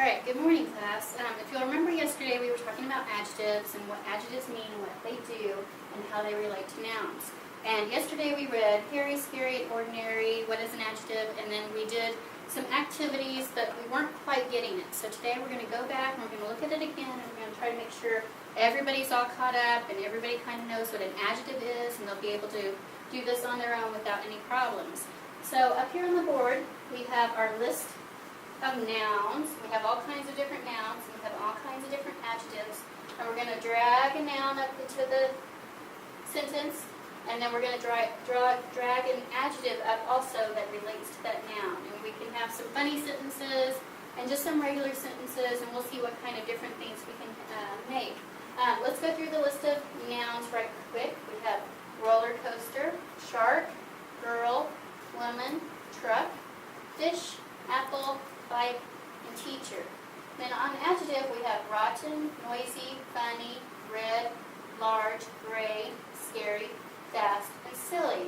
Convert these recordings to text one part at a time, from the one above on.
Alright, good morning class. If you'll remember yesterday we were talking about adjectives and what adjectives mean and what they do and how they relate to nouns. And yesterday we read hairy, scary, ordinary, what is an adjective, and then we did some activities but we weren't quite getting it. So today we're going to go back and we're going to look at it again and we're going to try to make sure everybody's all caught up and everybody kind of knows what an adjective is and they'll be able to do this on their own without any problems. So up here on the board we have our list of nouns. We have all kinds of different nouns and we have all kinds of different adjectives. And we're going to drag a noun up into the sentence and then we're going to drag an adjective up also that relates to that noun. And we can have some funny sentences and just some regular sentences and we'll see what kind of different things we can make. Let's go through the list of nouns right quick. We have roller coaster, shark, girl, woman, truck, fish, apple, bike, and teacher. Then on adjective we have rotten, noisy, funny, red, large, gray, scary, fast, and silly.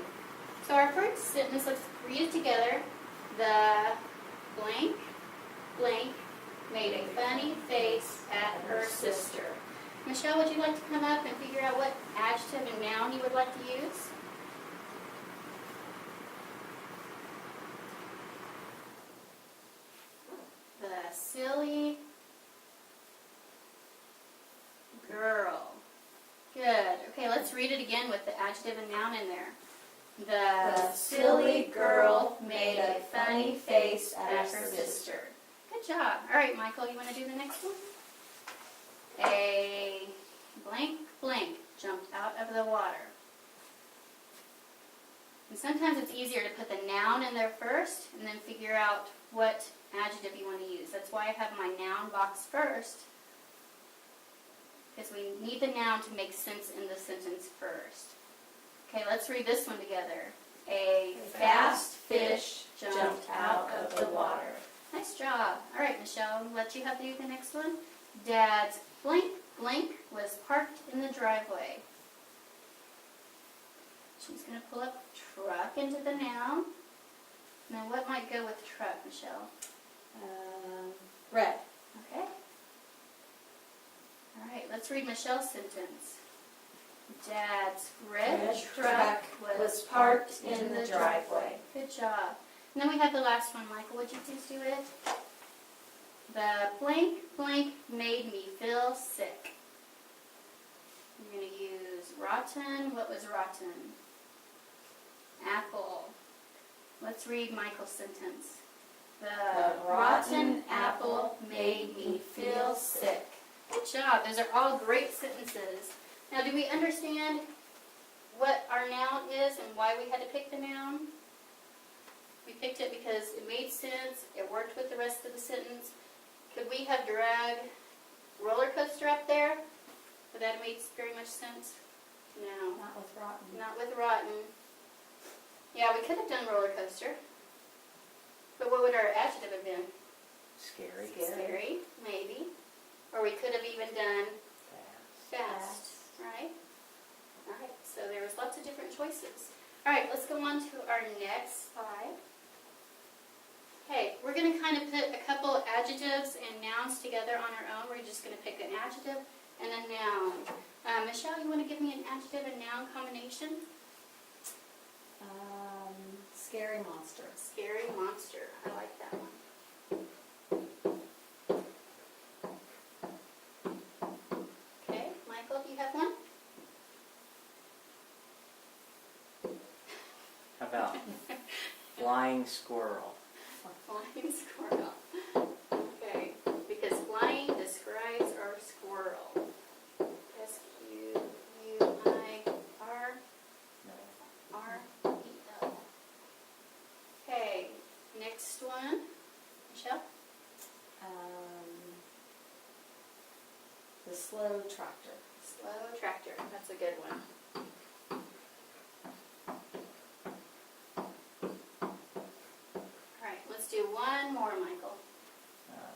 So our first sentence, let's read it together. The blank, blank made a funny face at her sister. Michelle, would you like to come up and figure out what adjective and noun you would like to use? The silly girl. Good. Okay, let's read it again with the adjective and noun in there. The silly girl made a funny face at her sister. Good job. All right, Michael, you want to do the next one? A blank blank jumped out of the water. And sometimes it's easier to put the noun in there first and then figure out what adjective you want to use. That's why I have my noun box first, because we need the noun to make sense in the sentence first. Okay, let's read this one together. A fast fish jumped out of the water. Nice job. All right, Michelle, I'll let you have to do the next one. Dad's blank blank was parked in the driveway. She's going to pull up truck into the noun. Now, what might go with truck, Michelle? Red. Okay. All right, let's read Michelle's sentence. Dad's red truck was parked in the driveway. Good job. And then we have the last one. Michael, would you please do it? The blank blank made me feel sick. I'm going to use rotten. What was rotten? Apple. Let's read Michael's sentence. The rotten apple made me feel sick. Good job. Those are all great sentences. Now, do we understand what our noun is and why we had to pick the noun? We picked it because it made sense. It worked with the rest of the sentence. Could we have dragged roller coaster up there? Would that have made very much sense? No. Not with rotten. Not with rotten. Yeah, we could have done roller coaster. But what would our adjective have been? Scary. Scary, maybe. Or we could have even done fast, right? All right, so there was lots of different choices. All right, let's go on to our next slide. Okay, we're going to kind of put a couple adjectives and nouns together on our own. We're just going to pick an adjective and a noun. Michelle, you want to give me an adjective and noun combination? Scary monster. Scary monster. I like that one. Okay, Michael, do you have one? How about flying squirrel? Flying squirrel. Okay, because flying describes our squirrel. S-Q-U-I-R. R-E-L. Okay, next one. Michelle? The slow tractor. Slow tractor. That's a good one. All right, let's do one more, Michael.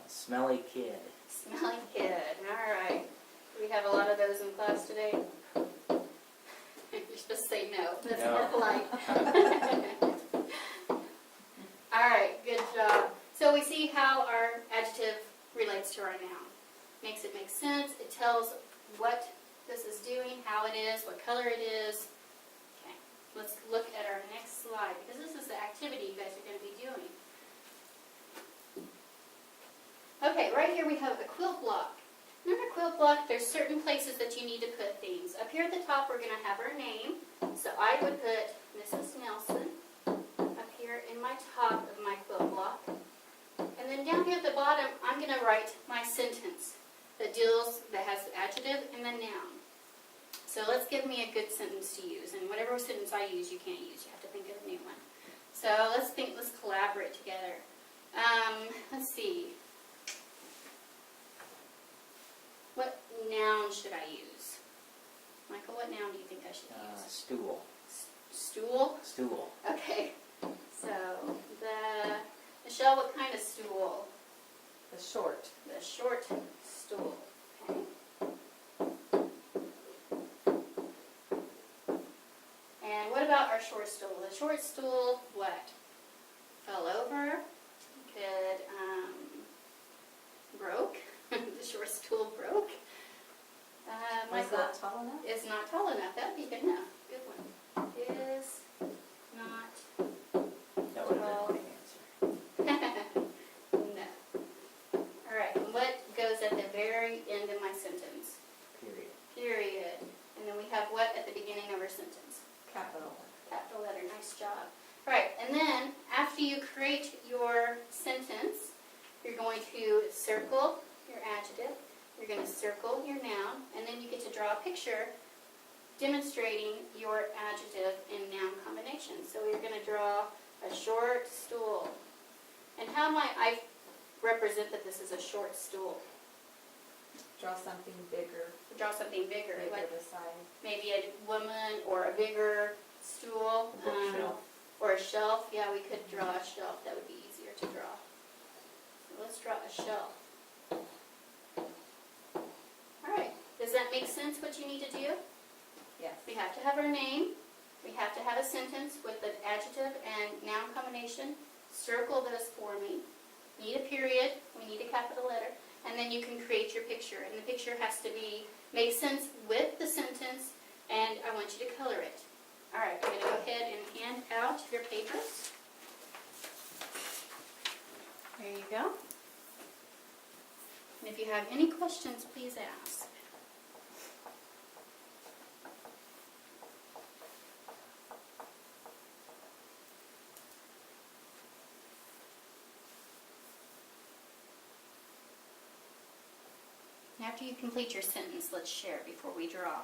Smelly kid. Smelly kid. All right. Do we have a lot of those in class today? You're supposed to say no. That's No. more polite. All right, good job. So we see how our adjective relates to our noun. Makes it make sense. It tells what this is doing, how it is, what color it is. Okay, let's look at our next slide because this is the activity you guys are going to be doing. Okay, right here we have a quilt block. Remember quilt block, there's certain places that you need to put things. Up here at the top we're going to have our name. So I would put Mrs. Nelson up here in my top of my quilt block. And then down here at the bottom I'm going to write my sentence that has the adjective and the noun. So let's give me a good sentence to use. And whatever sentence I use you can't use. You have to think of a new one. So let's collaborate together. Let's see. What noun should I use? Michael, what noun do you think I should use? Stool. Stool? Stool. Okay. So, Michelle, what kind of stool? The short. The short stool. Okay. And what about our short stool? The short stool, what? Fell over. Could, broke. The short stool broke. Was Michael, that tall enough? is not tall enough. That would be good enough. Good one. Is not That would have been my answer. no. Alright, and what goes at the very end of my sentence? Period. Period. And then we have what at the beginning of our sentence? Capital. Capital letter. Nice job. Alright, and then after you create your sentence, you're going to circle your adjective, you're going to circle your noun, and then you get to draw a picture demonstrating your adjective and noun combination. So we're going to draw a short stool. And how might I represent that this is a short stool? Draw something bigger. Draw something bigger, Bigger like beside. maybe a woman or a bigger stool. Bookshelf. Or a shelf. Yeah, we could draw a shelf. That would be easier to draw. So let's draw a shelf. Alright, does that make sense what you need to do? Yes. We have to have our name. We have to have a sentence with an adjective and noun combination. Circle those for me. We need a period. We need a capital letter. And then you can create your picture. And the picture has to make sense with the sentence, and I want you to color it. Alright, I'm going to go ahead and hand out your papers. There you go. And if you have any questions, please ask. After you complete your sentence, let's share before we draw.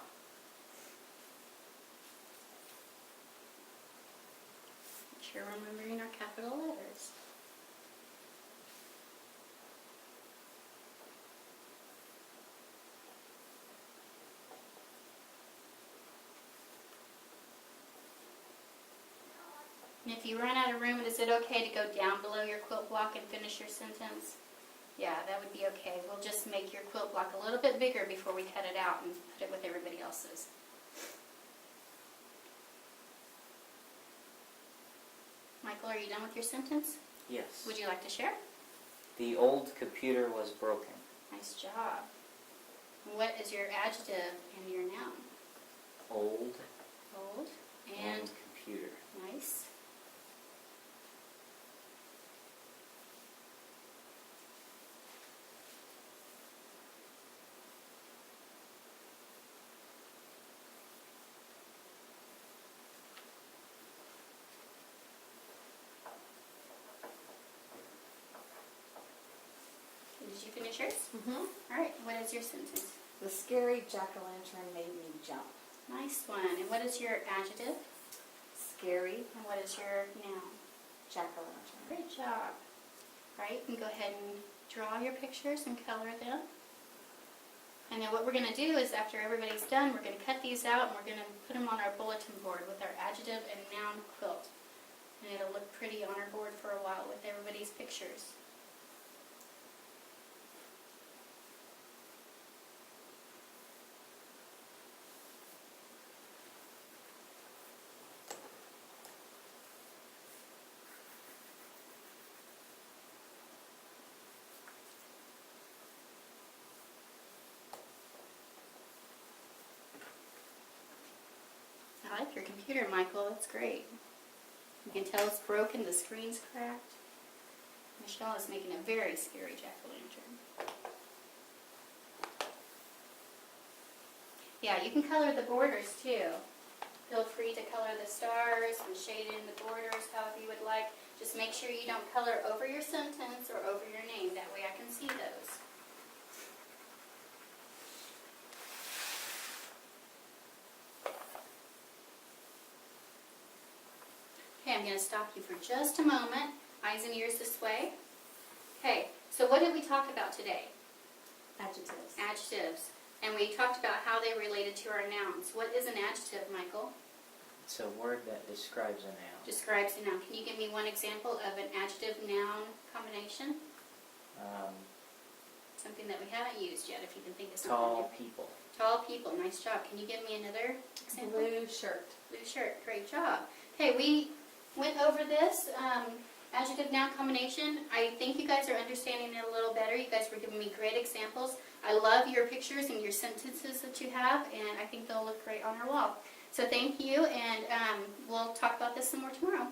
Make sure we're remembering our capital letters. And if you run out of room, is it okay to go down below your quilt block and finish your sentence? Yeah, that would be okay. We'll just make your quilt block a little bit bigger before we cut it out and put it with everybody else's. Michael, are you done with your sentence? Yes. Would you like to share? The old computer was broken. Nice job. What is your adjective and your noun? Old Old and and computer. nice. Did you finish yours? Mm-hmm. All right, what is your sentence? The scary jack-o'-lantern made me jump. Nice one. And what is your adjective? Scary And what is your noun? jack-o'-lantern. Great job. All right, you can go ahead and draw your pictures and color them. And then what we're going to do is after everybody's done, we're going to cut these out and we're going to put them on our bulletin board with our adjective and noun quilt. And it'll look pretty on our board for a while with everybody's pictures. computer, Michael. That's great. You can tell it's broken, the screen's cracked. Michelle is making a very scary jack-o'-lantern. Yeah, you can color the borders too. Feel free to color the stars and shade in the borders however you would like. Just make sure you don't color over your sentence or over your name. That way I can see those. Okay, I'm going to stop you for just a moment. Eyes and ears this way. Okay, so what did we talk about today? Adjectives. Adjectives. And we talked about how they related to our nouns. What is an adjective, Michael? It's a word that describes a noun. Describes a noun. Can you give me one example of an adjective-noun combination? Something that we haven't used yet, if you can think of something. Tall people. Tall people. Nice job. Can you give me another example? Blue shirt. Blue shirt. Great job. Okay, we went over this adjective-noun combination. I think you guys are understanding it a little better. You guys were giving me great examples. I love your pictures and your sentences that you have, and I think they'll look great on our wall. So thank you, and we'll talk about this some more tomorrow.